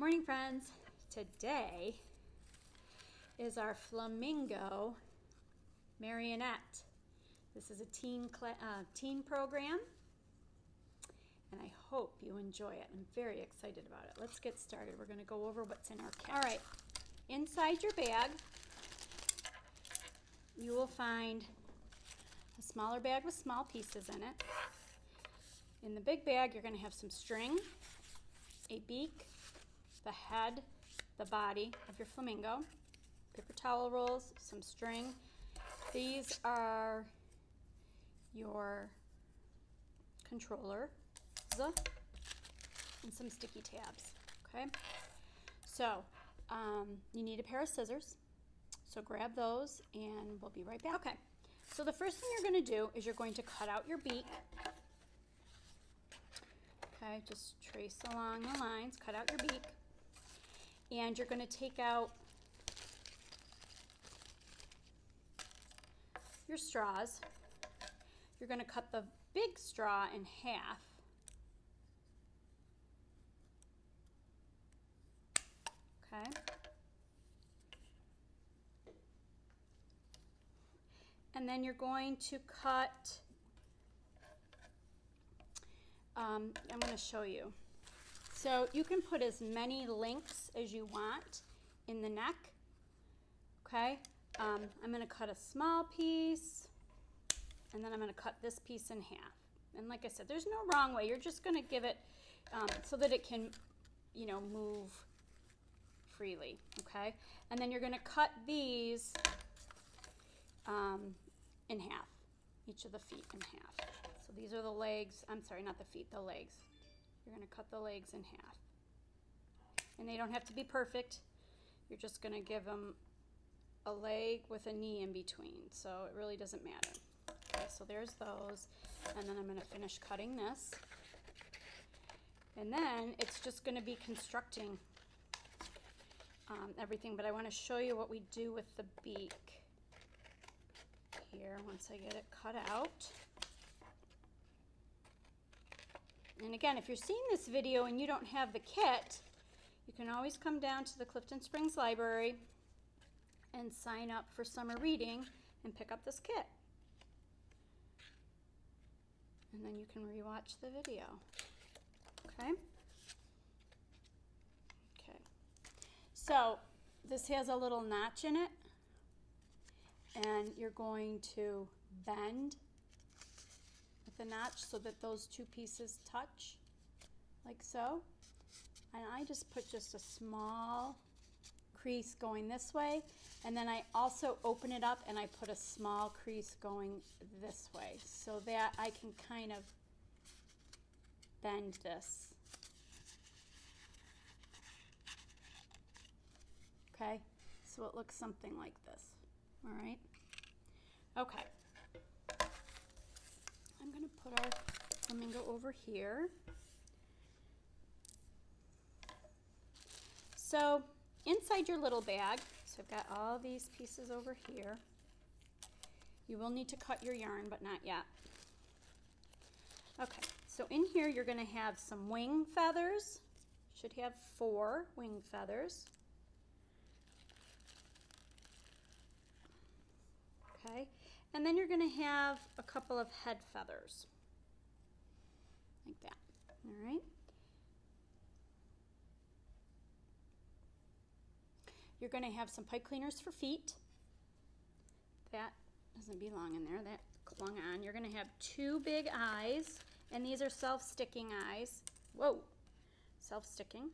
Morning, friends. Today is our Flamingo Marionette. This is a teen program, and I hope you enjoy it. I'm very excited about it. Let's get started. We're going to go over what's in our kit. All right, inside your bag, you will find a smaller bag with small pieces in it. In the big bag, you're going to have some string, a beak, the head, the body of your flamingo, paper towel rolls, some string. These are your controller, and some sticky tabs, okay? So you need a pair of scissors, so grab those and we'll be right back. Okay, so the first thing you're going to do is you're going to cut out your beak. Okay, just trace along the lines, cut out your beak, and you're going to take out your straws. You're going to cut the big straw in half. Okay. And then you're going to cut, I'm going to show you. So you can put as many links as you want in the neck. Okay. I'm going to cut a small piece, and then I'm going to cut this piece in half. And like I said, there's no wrong way. You're just going to give it so that it can, move freely. Okay. And then you're going to cut these in half, each of the feet in half. So these are the legs. I'm sorry, not the feet, the legs. You're going to cut the legs in half. And they don't have to be perfect. You're just going to give them a leg with a knee in between. So it really doesn't matter. Okay, so there's those. And then I'm going to finish cutting this. And then it's just going to be constructing everything. But I want to show you what we do with the beak here once I get it cut out. And again, if you're seeing this video and you don't have the kit, you can always come down to the Clifton Springs Library and sign up for summer reading and pick up this kit. And then you can rewatch the video. Okay? Okay. So this has a little notch in it, and you're going to bend with the notch so that those two pieces touch, like so. And I just put just a small crease going this way, and then I also open it up and I put a small crease going this way so that I can kind of bend this. Okay, so it looks something like this. All right. Okay. I'm going to put our flamingo over here. So inside your little bag, so I've got all these pieces over here. You will need to cut your yarn, but not yet. Okay, so in here you're going to have some wing feathers. Should have 4 wing feathers. Okay, and then you're going to have a couple of head feathers, like that. All right. You're going to have some pipe cleaners for feet. That doesn't belong in there. That clung on. You're going to have 2 big eyes, and these are self-sticking eyes. Whoa, self-sticking.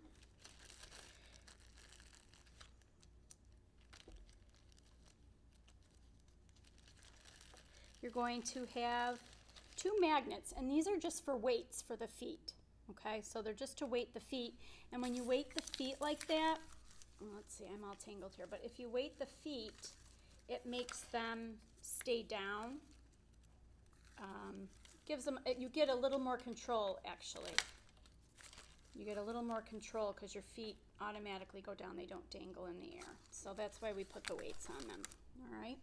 You're going to have 2 magnets, and these are just for weights for the feet. Okay, so they're just to weight the feet. And when you weight the feet like that, let's see, I'm all tangled here, but if you weight the feet, it makes them stay down. Gives them, you get a little more control, actually. You get a little more control because your feet automatically go down. They don't dangle in the air. So that's why we put the weights on them. All right.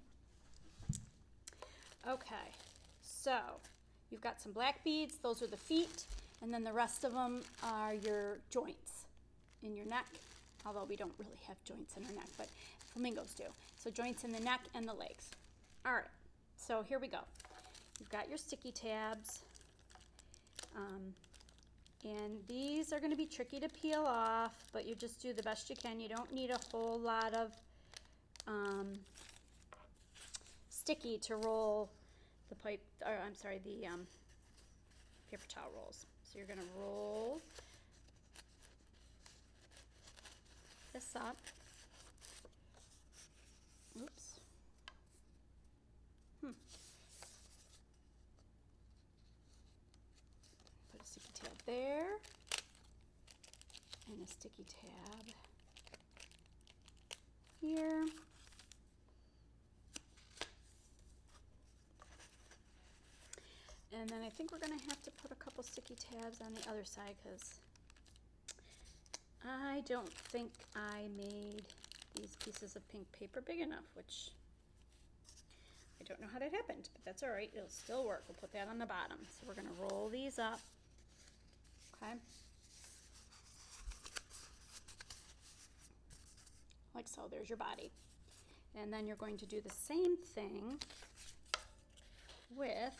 Okay, so you've got some black beads. Those are the feet. And then the rest of them are your joints in your neck, although we don't really have joints in our neck, but flamingos do. So joints in the neck and the legs. All right, so here we go. You've got your sticky tabs, and these are going to be tricky to peel off, but you just do the best you can. You don't need a whole lot of sticky to roll the paper towel rolls. So you're going to roll this up. Oops. Put a sticky tab there and a sticky tab here. And then I think we're going to have to put a couple sticky tabs on the other side because I don't think I made these pieces of pink paper big enough, which I don't know how that happened, but that's all right. It'll still work. We'll put that on the bottom. So we're going to roll these up, okay? Like so. There's your body. And then you're going to do the same thing with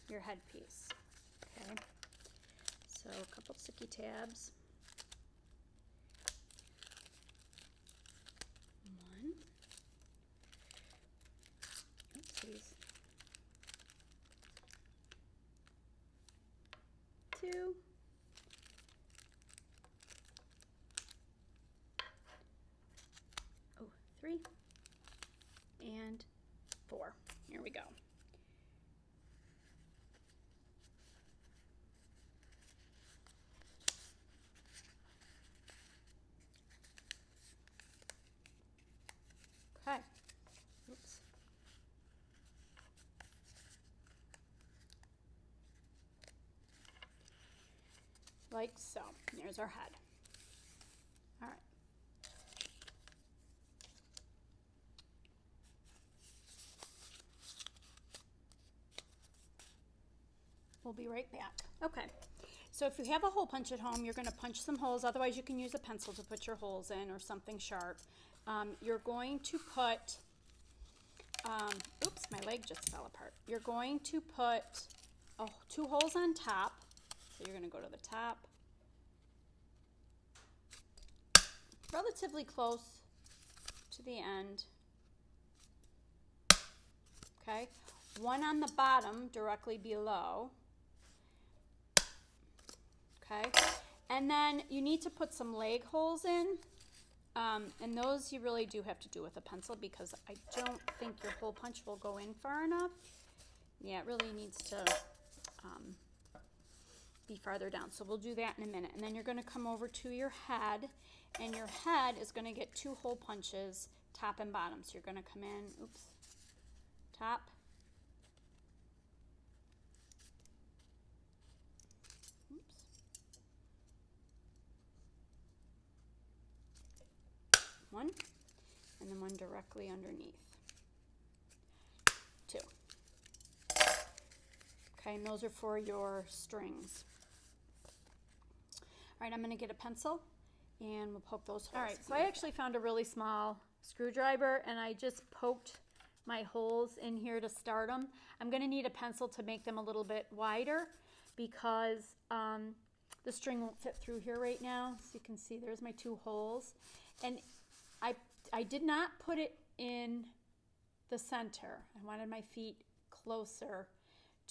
your headpiece, okay? So a couple sticky tabs. One. Oopsies. Two. Oh, 3. And 4. Here we go. Okay. Oops. Like so. There's our head. All right. We'll be right back. Okay. So if you have a hole punch at home, you're going to punch some holes. Otherwise, you can use a pencil to put your holes in or something sharp. You're going to put, oops, my leg just fell apart. You're going to put 2 holes on top. So you're going to go to the top, relatively close to the end. Okay, 1 on the bottom directly below. Okay, and then you need to put some leg holes in. And those you really do have to do with a pencil because I don't think your hole punch will go in far enough. Yeah, it really needs to be farther down. So we'll do that in a minute. And then you're going to come over to your head, and your head is going to get 2 hole punches, top and bottom. So you're going to come in, oops, top, one, and then 1 directly underneath. 2. Okay, and those are for your strings. All right, I'm going to get a pencil and we'll poke those holes. All right, so I actually found a really small screwdriver and I just poked my holes in here to start them. I'm going to need a pencil to make them a little bit wider because the string won't fit through here right now. So you can see there's my 2 holes. And I did not put it in the center. I wanted my feet closer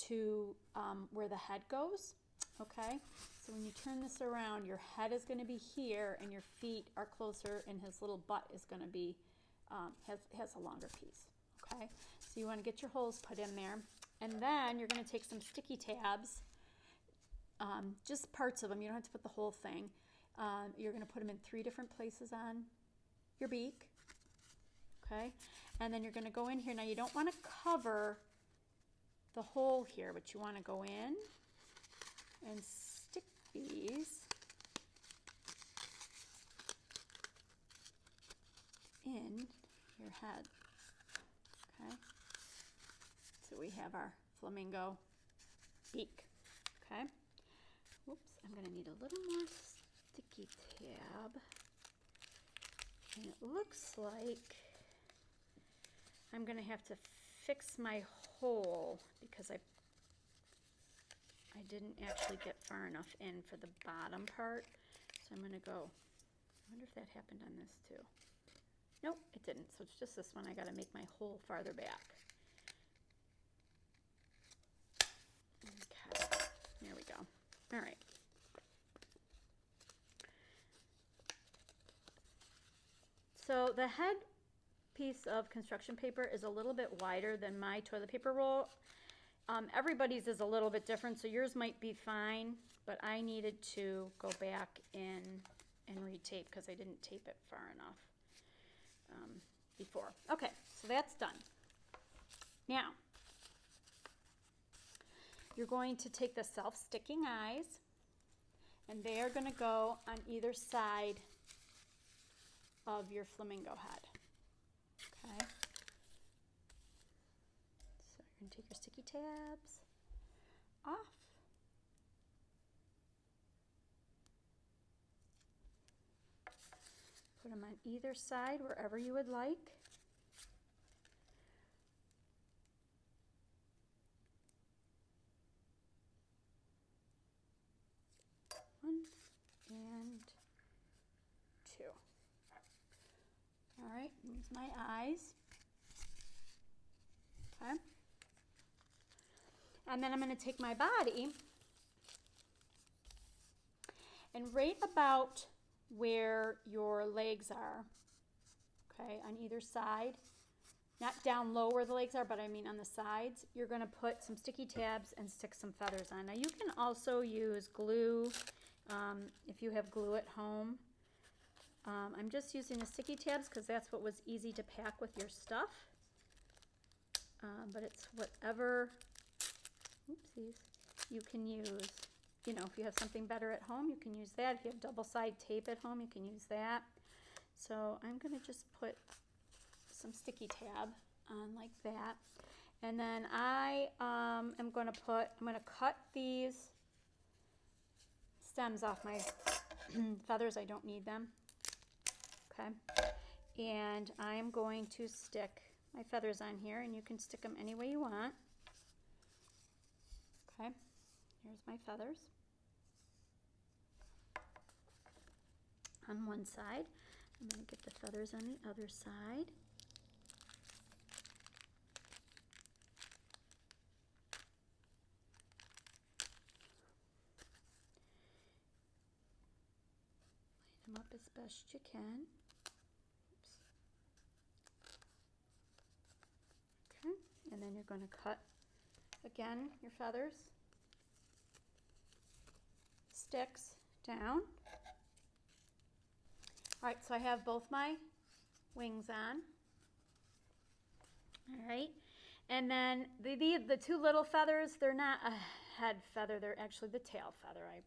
to where the head goes, okay? So when you turn this around, your head is going to be here and your feet are closer and his little butt is going to be, has a longer piece, okay? So you want to get your holes put in there. And then you're going to take some sticky tabs, just parts of them. You don't have to put the whole thing. You're going to put them in 3 different places on your beak, okay? And then you're going to go in here. Now you don't want to cover the hole here, but you want to go in and stick these in your head, okay? So we have our flamingo beak, okay? Whoops, I'm going to need a little more And it looks like I'm going to have to fix my hole because I didn't actually get far enough in for the bottom part. So I'm going to go, I wonder if that happened on this too. Nope, it didn't. So it's just this one. I got to make my hole farther back. Okay, there we go. All right. So the head piece of construction paper is a little bit wider than my toilet paper roll. Everybody's is a little bit different, so yours might be fine, but I needed to go back in and retape because I didn't tape it far enough before. Okay, so that's done. Now, you're going to take the self-sticking eyes, and they are going to go on either side of your flamingo head. Okay. So you're going to take your sticky tabs off. Put them on either side, wherever you would like. One and two. All right, here's my eyes. Okay. And then I'm going to take my body and right about where your legs are, okay, on either side, not down low where the legs are, but I mean on the sides, you're going to put some sticky tabs and stick some feathers on. Now you can also use glue if you have glue at home. I'm just using the sticky tabs because that's what was easy to pack with your stuff. But it's whatever, oopsies, you can use. You know, if you have something better at home, you can use that. If you have double-side tape at home, you can use that. So I'm going to just put some sticky tab on like that. And then I am going to cut these stems off my feathers. I don't need them. Okay. And I'm going to stick my feathers on here, and you can stick them any way you want. Okay. Here's my feathers. On one side. I'm going to get the feathers on the other side. Line them up as best you can. Oops. Okay, and then you're going to cut again your feathers. Sticks down. All right, so I have both my wings on. All right, and then the two little feathers, they're not a head feather, they're actually the tail feather. I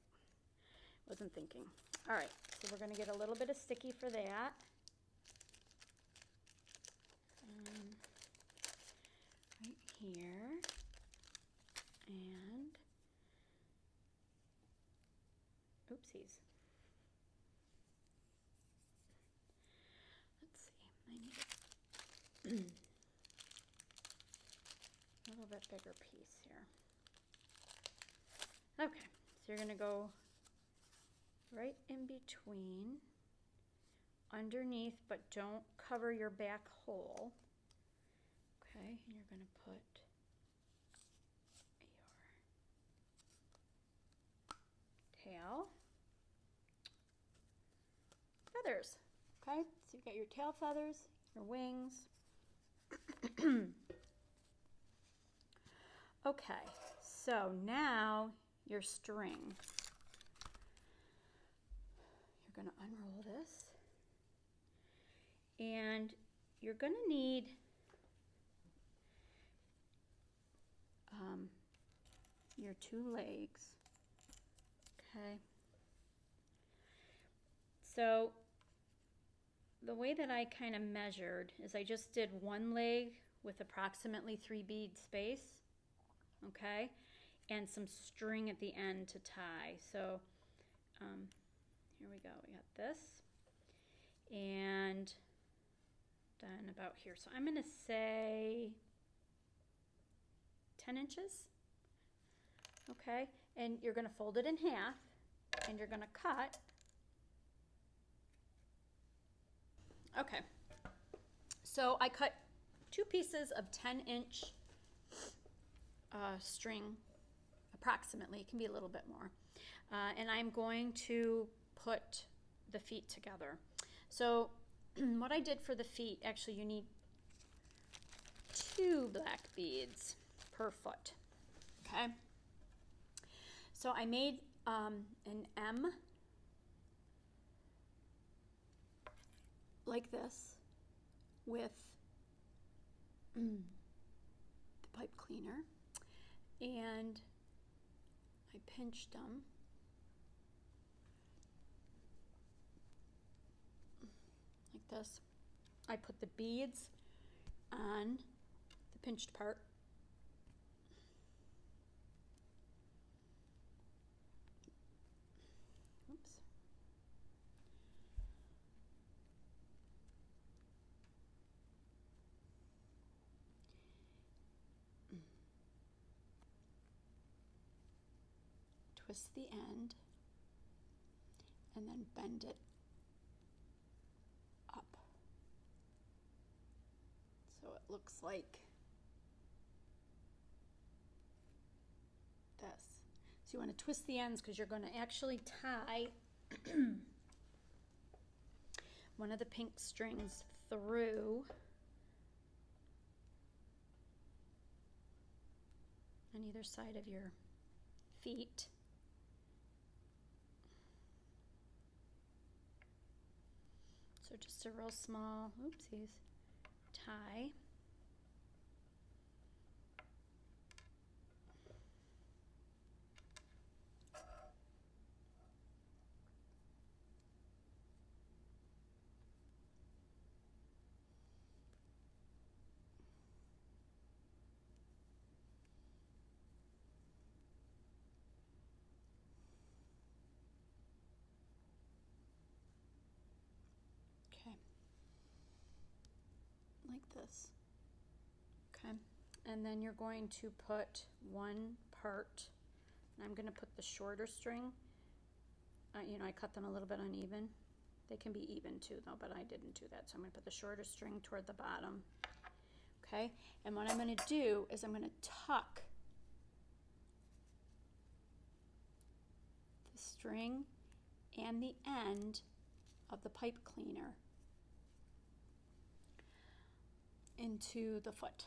wasn't thinking. All right, so we're gonna get a little bit of sticky for that. Right here, and oopsies. I need a little bit bigger piece here. Okay, so you're going to go right in between, underneath, but don't cover your back hole. Okay, and you're going to put your tail feathers. Okay, so you've got your tail feathers, your wings. Okay, so now your string. You're going to unroll this, and you're going to need your two legs. Okay, so the way that I kind of measured is I just did one leg with approximately 3 bead space, okay, and some string at the end to tie. So here we go, we got this. and then about here. So I'm going to say 10 inches. Okay, and you're going to fold it in half, and you're going to cut. Okay, so I cut 2 pieces of 10-inch string, approximately. It can be a little bit more. And I'm going to put the feet together. So what I did for the feet, actually you need 2 black beads per foot. Okay. So I made an M like this with the pipe cleaner, and I pinched them like this. I put the beads on the pinched part. Oops. Twist the end and then bend it up so it looks like this. So you want to twist the ends because you're going to actually tie one of the pink strings through on either side of your feet. So just a real small, oopsies, tie. Like this. Okay, and then you're going to put one part, and I'm going to put the shorter string, you know, I cut them a little bit uneven. They can be even too though, but I didn't do that, so I'm going to put the shorter string toward the bottom. Okay, and what I'm going to do is I'm going to tuck the string and the end of the pipe cleaner into the foot.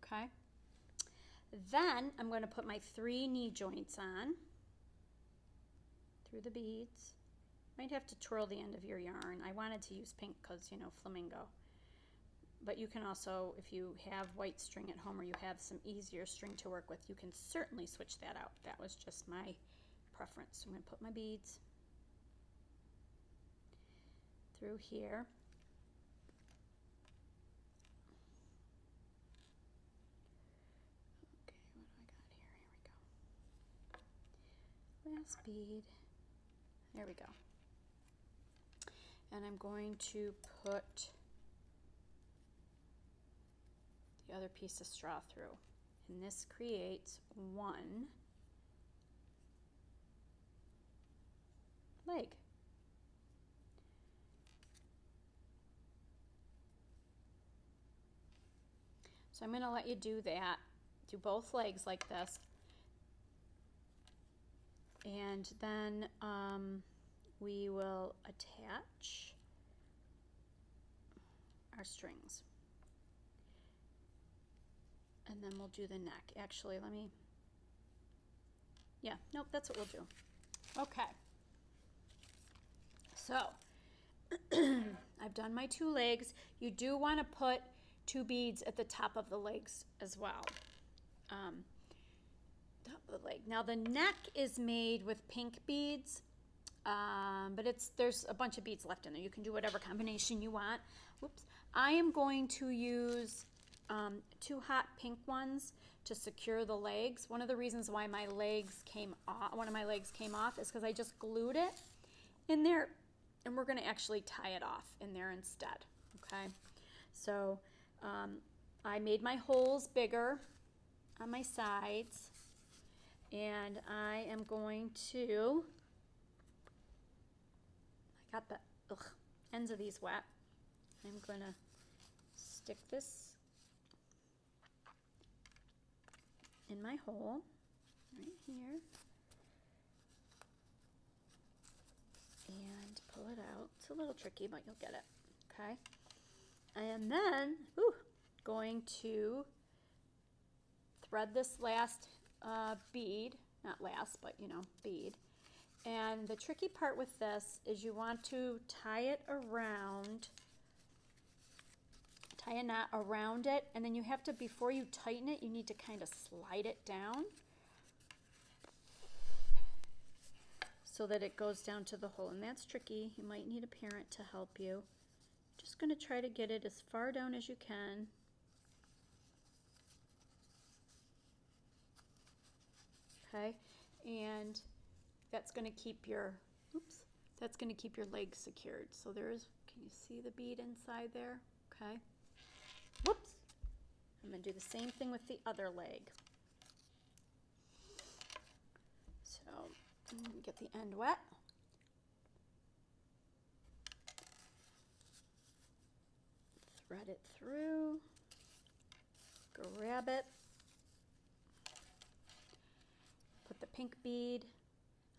Okay, then I'm going to put my 3 knee joints on through the beads. Might have to twirl the end of your yarn. I wanted to use pink because, you know, flamingo, but you can also, if you have white string at home or you have some easier string to work with, you can certainly switch that out. That was just my preference. So I'm going to put my beads through here. Last bead, there we go. And I'm going to put the other piece of straw through, and this creates 1 leg. So I'm going to let you do that, do both legs like this. And then we will attach our strings. And then we'll do the neck. Actually, let me, yeah, nope, that's what we'll do. Okay. So, I've done my 2 legs. You do want to put 2 beads at the top of the legs as well. Top of the leg. Now the neck is made with pink beads, but there's a bunch of beads left in there. You can do whatever combination you want. Whoops. I am going to use 2 hot pink ones to secure the legs. One of the reasons why one of my legs came off is because I just glued it in there and we're going to actually tie it off in there instead. Okay, so I made my holes bigger on my sides, and I am going to, I got the ends of these wet. I'm going to stick this in my hole right here and pull it out. It's a little tricky, but you'll get it. Okay, and then going to thread this last bead, not last, but bead. And the tricky part with this is you want to tie it around, tie a knot around it, and then you have to, before you tighten it, you need to kind of slide it down so that it goes down to the hole. And that's tricky. You might need a parent to help you. Just going to try to get it as far down as you can. Okay, and that's going to keep your, that's going to keep your legs secured. So there's, can you see the bead inside there? Okay. Whoops. I'm going to do the same thing with the other leg. So I'm going to get the end wet. Thread it through. Grab it. Put the pink bead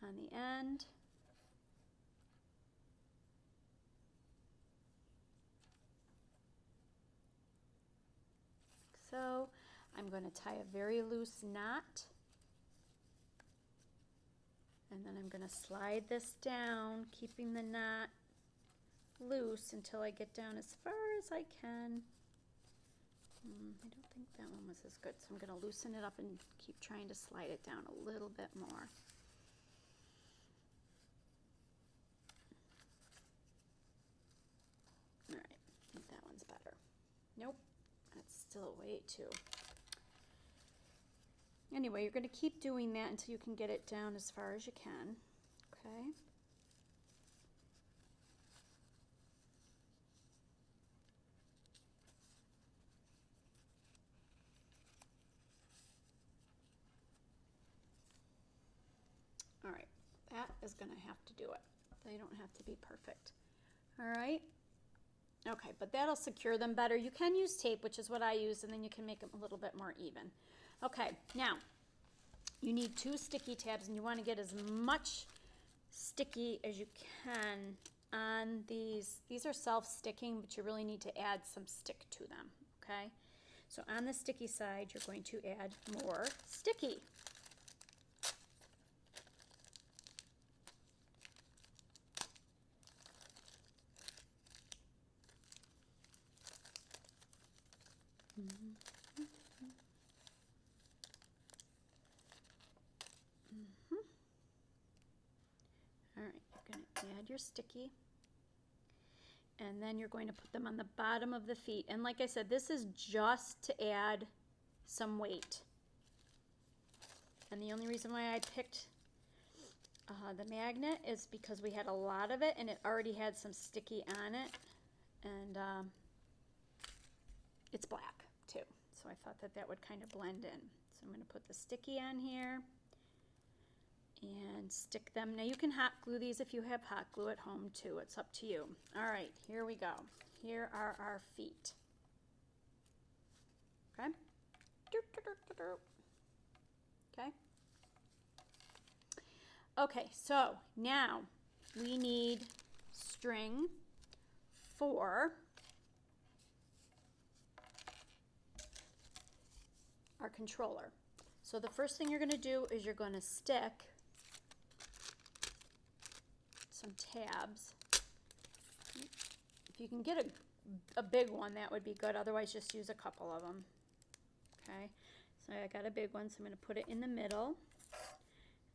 on the end. So I'm going to tie a very loose knot, and then I'm going to slide this down, keeping the knot loose until I get down as far as I can. I don't think that one was as good, so I'm going to loosen it up and keep trying to slide it down a little bit more. All right, I think that one's better. Nope. That's still way too. Anyway, you're going to keep doing that until you can get it down as far as you can. Okay. All right, that is going to have to do it. They don't have to be perfect. All right. Okay, but that'll secure them better. You can use tape, which is what I use, and then you can make them a little bit more even. Okay, now you need 2 sticky tabs, and you want to get as much sticky as you can on these. These are self-sticking, but you really need to add some stick to them, okay? So on the sticky side, you're going to add more sticky. All right, you're going to add your sticky, and then you're going to put them on the bottom of the feet. And like I said, this is just to add some weight. And the only reason why I picked the magnet is because we had a lot of it, and it already had some sticky on it, and it's black too. So I thought that that would kind of blend in. So I'm going to put the sticky on here and stick them. Now you can hot glue these if you have hot glue at home too. It's up to you. All right, here we go. Here are our feet. Okay. Okay. Okay, so now we need string for our controller. So the first thing you're going to do is you're going to stick some tabs. If you can get a big one, that would be good. Otherwise, just use a couple of them. Okay, so I got a big one, so I'm going to put it in the middle,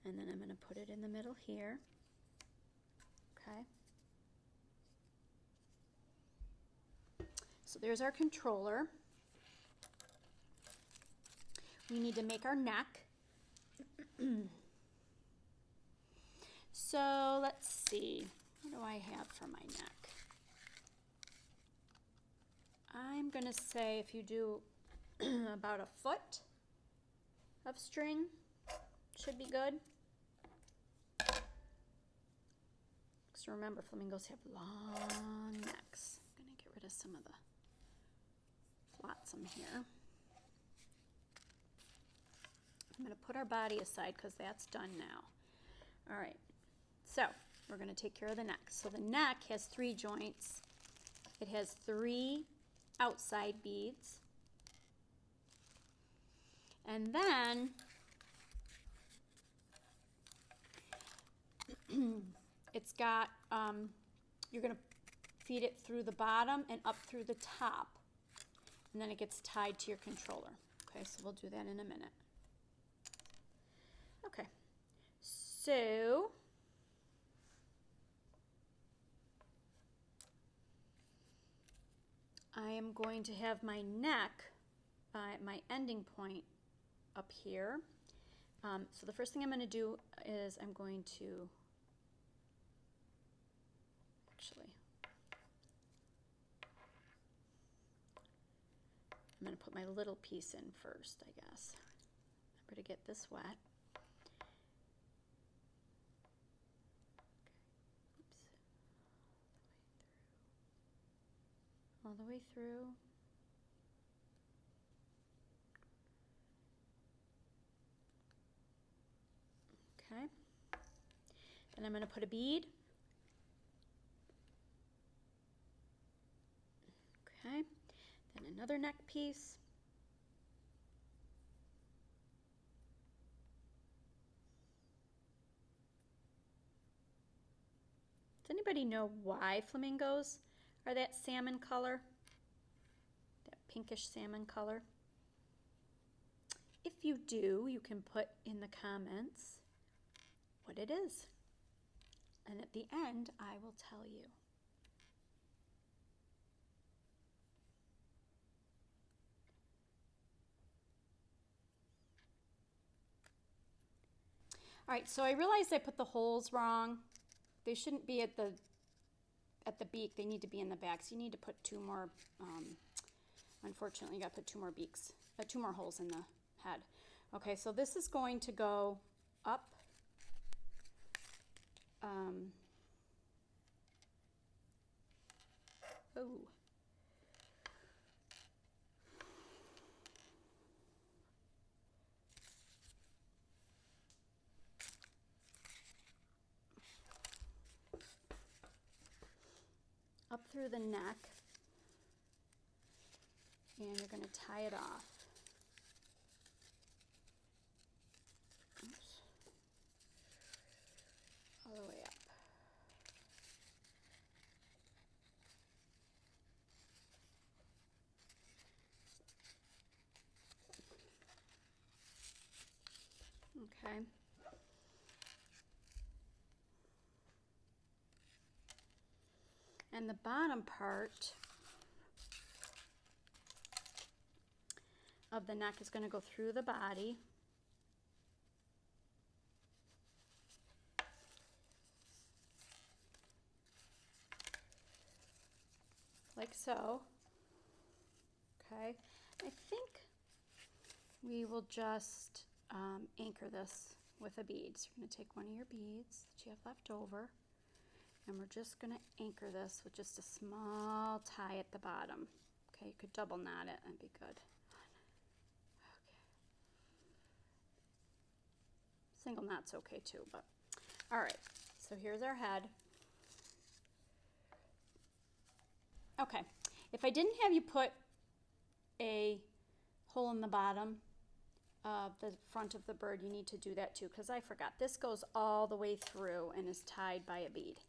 and then I'm going to put it in the middle here. Okay. So there's our controller. We need to make our neck. So let's see. What What do I have for my neck? I'm going to say if you do about a foot of string, should be good. Because remember, flamingos have long necks. I'm going to get rid of some of the flotsam here. I'm going to put our body aside because that's done now. All right, so we're going to take care of the neck. So the neck has 3 joints. It has 3 outside beads. And then it's got, you're going to feed it through the bottom and up through the top. And then it gets tied to your controller. Okay, so we'll do that in a minute. Okay, so I am going to have my neck, my ending point up here. So the first thing I'm going to do is I'm going to I'm going to put my little piece in first, I guess. Remember to get this wet. Oops. All the way through. Okay. Then I'm going to put a bead. Okay. Then another neck piece. Does anybody know why flamingos are that salmon color? That pinkish salmon color? If you do, you can put in the comments what it is. And at the end, I will tell you. All right, so I realized I put the holes wrong. They shouldn't be at the beak. They need to be in the back. So you need to put 2 more. Unfortunately, you got to put 2 more beaks, 2 more holes in the head. Okay, so this is going to go up. Up through the neck, and you're going to tie it off. Oops. All the way up. Okay. And the bottom part of the neck is going to go through the body. Like so. Okay. I think we will just anchor this with a bead. So you're going to take one of your beads that you have left over. And we're just going to anchor this with just a small tie at the bottom. Okay, you could double knot it, that'd be good. Okay. Single knot's okay too, but all right. So here's our head. Okay, if I didn't have you put a hole in the bottom of the front of the bird, you need to do that too, because I forgot. This goes all the way through and is tied by a bead.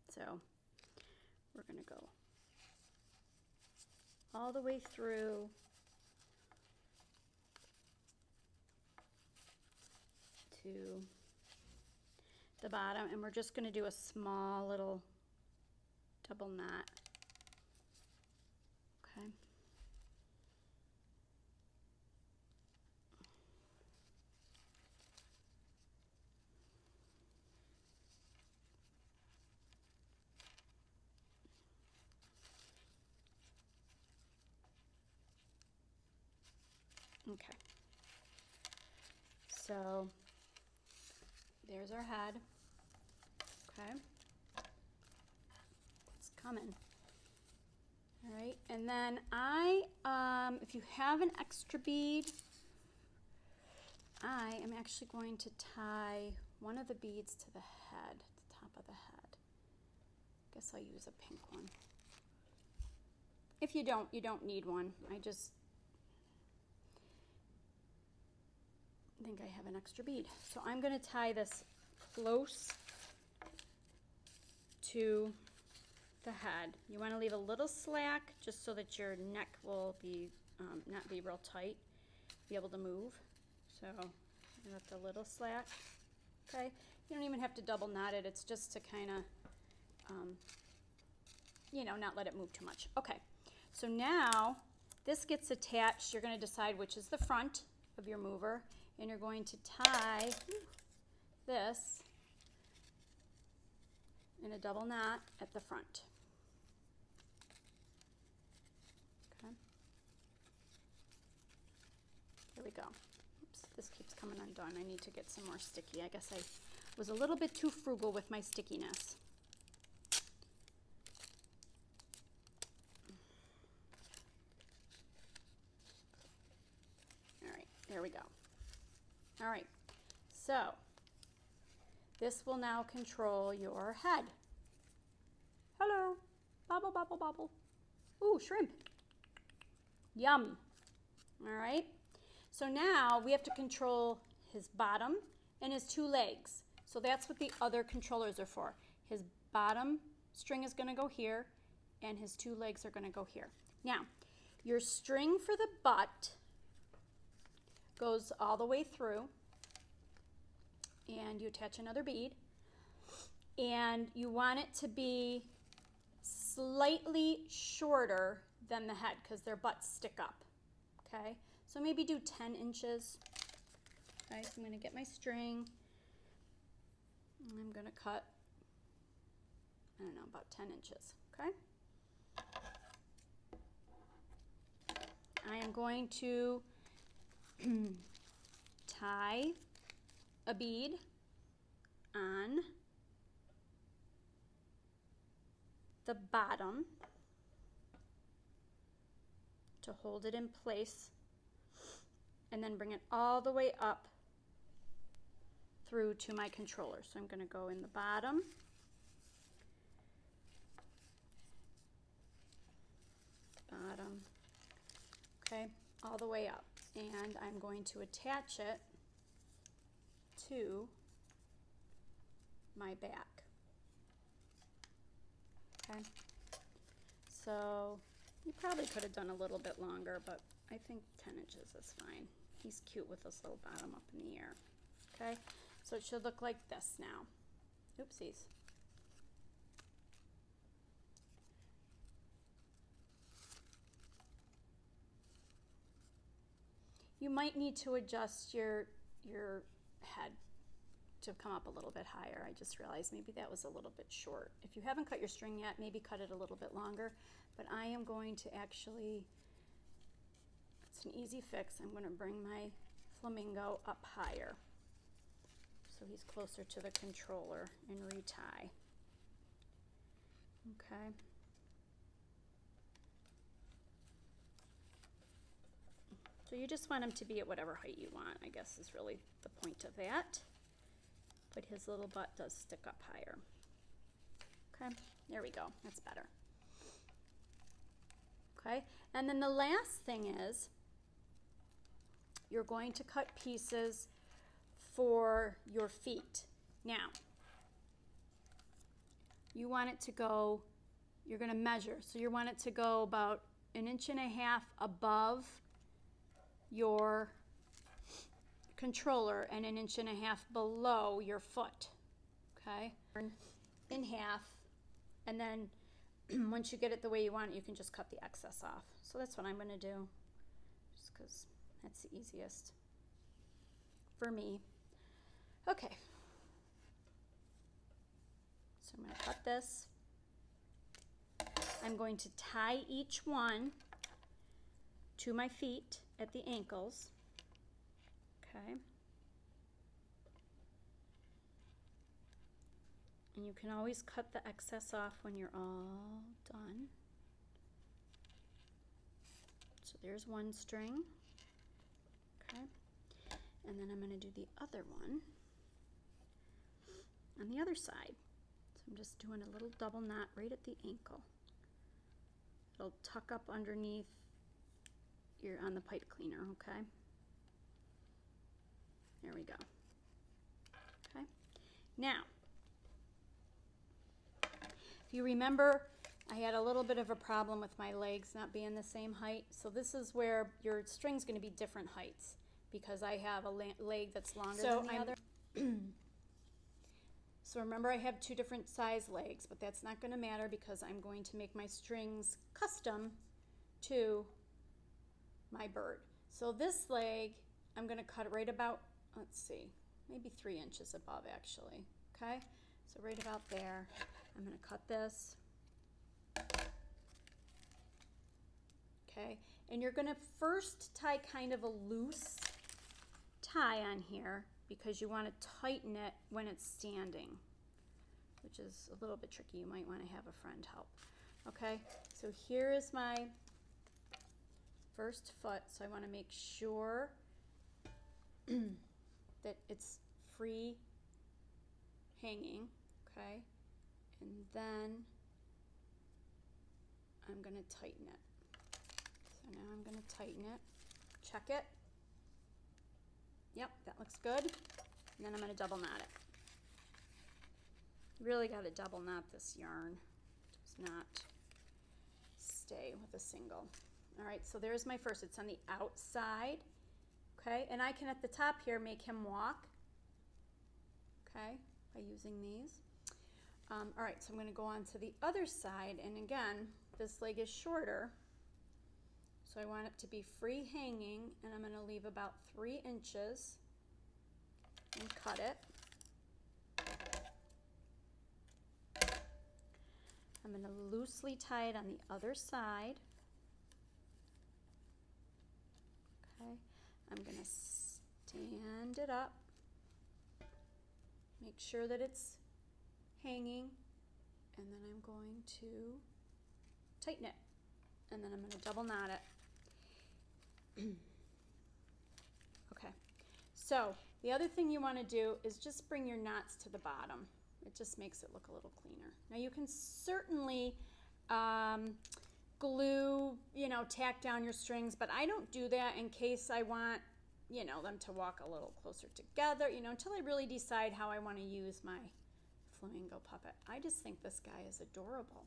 So we're going to go all the way through to the bottom, and we're just going to do a small little double knot. Okay. Okay. So there's our head. Okay. It's coming. All right, and then if you have an extra bead, I am actually going to tie one of the beads to the head, the top of the head. Guess I'll use a pink one. If you don't need one. I just think I have an extra bead. So I'm going to tie this close to the head. You want to leave a little slack just so that your neck will be not be real tight, be able to move. So you left a little slack. Okay, you don't even have to double knot it. It's just to kind of not let it move too much. Okay, so now this gets attached. You're going to decide which is the front of your mover, and you're going to tie this in a double knot at the front. Okay. There we go. Oops, this keeps coming undone. I need to get some more sticky. I guess I was a little bit too frugal with my stickiness. All right, there we go. All right, so this will now control your head. Hello, bobble, bobble, bobble. Ooh, shrimp. Yum. All right, so now we have to control his bottom and his two legs. So that's what the other controllers are for. His bottom string is going to go here, and his two legs are going to go here. Now, your string for the butt goes all the way through, and you attach another bead, and you want it to be slightly shorter than the head because their butts stick up. Okay, so maybe do 10 inches. Okay, so I'm going to get my string, and I'm going to cut, I don't know, about 10 inches. Okay, I am going to tie a bead on the bottom to hold it in place, and then bring it all the way up through to my controller. So I'm going to go in the bottom, okay, all the way up, and I'm going to attach it to my back. Okay, so you probably could have done a little bit longer, but I think 10 inches is fine. He's cute with this little bottom up in the air. Okay, so it should look like this now. Oopsies. You might need to adjust your head to come up a little bit higher. I just realized maybe that was a little bit short. If you haven't cut your string yet, maybe cut it a little bit longer. But I am going to actually, it's an easy fix. I'm going to bring my Flamingo up higher so he's closer to the controller and retie. Okay. So you just want him to be at whatever height you want, I guess is really the point of that. But his little butt does stick up higher. Okay, there we go, that's better. Okay, and then the last thing is you're going to cut pieces for your feet. Now, you want it to go, you're going to measure, so you want it to go about 1.5 inches above your controller and 1.5 inches below your foot. Okay, in half, and then once you get it the way you want it, you can just cut the excess off. So that's what I'm going to do, just because that's the easiest for me. Okay, so I'm going to cut this. I'm going to tie each one to my feet at the ankles. Okay. And you can always cut the excess off when you're all done. So there's one string. Okay. And then I'm going to do the other one on the other side. So I'm just doing a little double knot right at the ankle. It'll tuck up underneath on the pipe cleaner, okay? There we go. Okay. Now, if you remember, I had a little bit of a problem with my legs not being the same height. So this is where your string's going to be different heights because I have a leg that's longer than the other. So remember, I have 2 different size legs, but that's not going to matter because I'm going to make my strings custom to my bird. So this leg, I'm going to cut right about, let's see, maybe 3 inches above actually. Okay, so right about there. I'm going to cut this. Okay, and you're going to first tie kind of a loose tie on here because you want to tighten it when it's standing, which is a little bit tricky. You might want to have a friend help. Okay, so here is my first foot. So I want to make sure that it's free hanging. Okay, and then I'm going to tighten it. So now I'm going to tighten it. Check it. Yep, that looks good. And then I'm going to double knot it. You really got to double knot this yarn. It does not stay with a single. All right, so there's my first. It's on the outside. Okay, and I can at the top here make him walk. Okay, by using these. All right, so I'm going to go on to the other side, and again, this leg is shorter, so I want it to be free hanging, and I'm going to leave about 3 inches and cut it. I'm going to loosely tie it on the other side. Okay, I'm going to stand it up, make sure that it's hanging, and then I'm going to tighten it, and then I'm going to double knot it. Okay, so the other thing you want to do is just bring your knots to the bottom. It just makes it look a little cleaner. Now you can certainly glue, tack down your strings, but I don't do that in case I want, them to walk a little closer together, until I really decide how I want to use my Flamingo puppet. I just think this guy is adorable.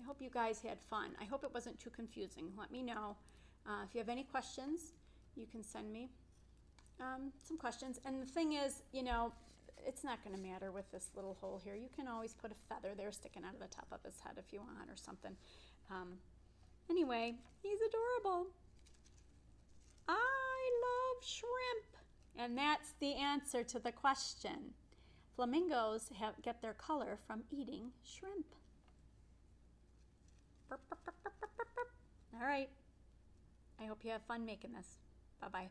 I hope you guys had fun. I hope it wasn't too confusing. Let me know. If you have any questions, you can send me some questions. And the thing is, it's not going to matter with this little hole here. You can always put a feather there sticking out of the top of his head if you want or something. Anyway, he's adorable. I love shrimp. And that's the answer to the question. Flamingos get their color from eating shrimp. All right. I hope you have fun making this. Bye-bye.